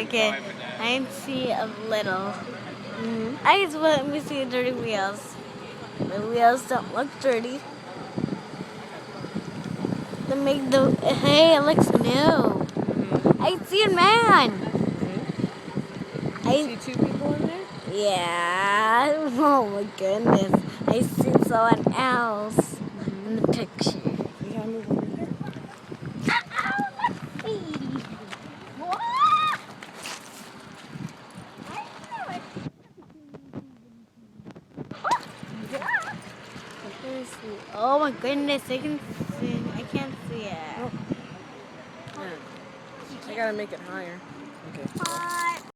Okay, I can see a little. Mm-hmm. I just want me to see the dirty wheels. The wheels don't look dirty. They make the hey, it looks new. I see a man. You see two people in there? Yeah. Oh my goodness. I see someone else in the picture. You gotta move over here. Oh my goodness, I can see. I can't see it. Yeah. I gotta make it higher. Okay. Hi.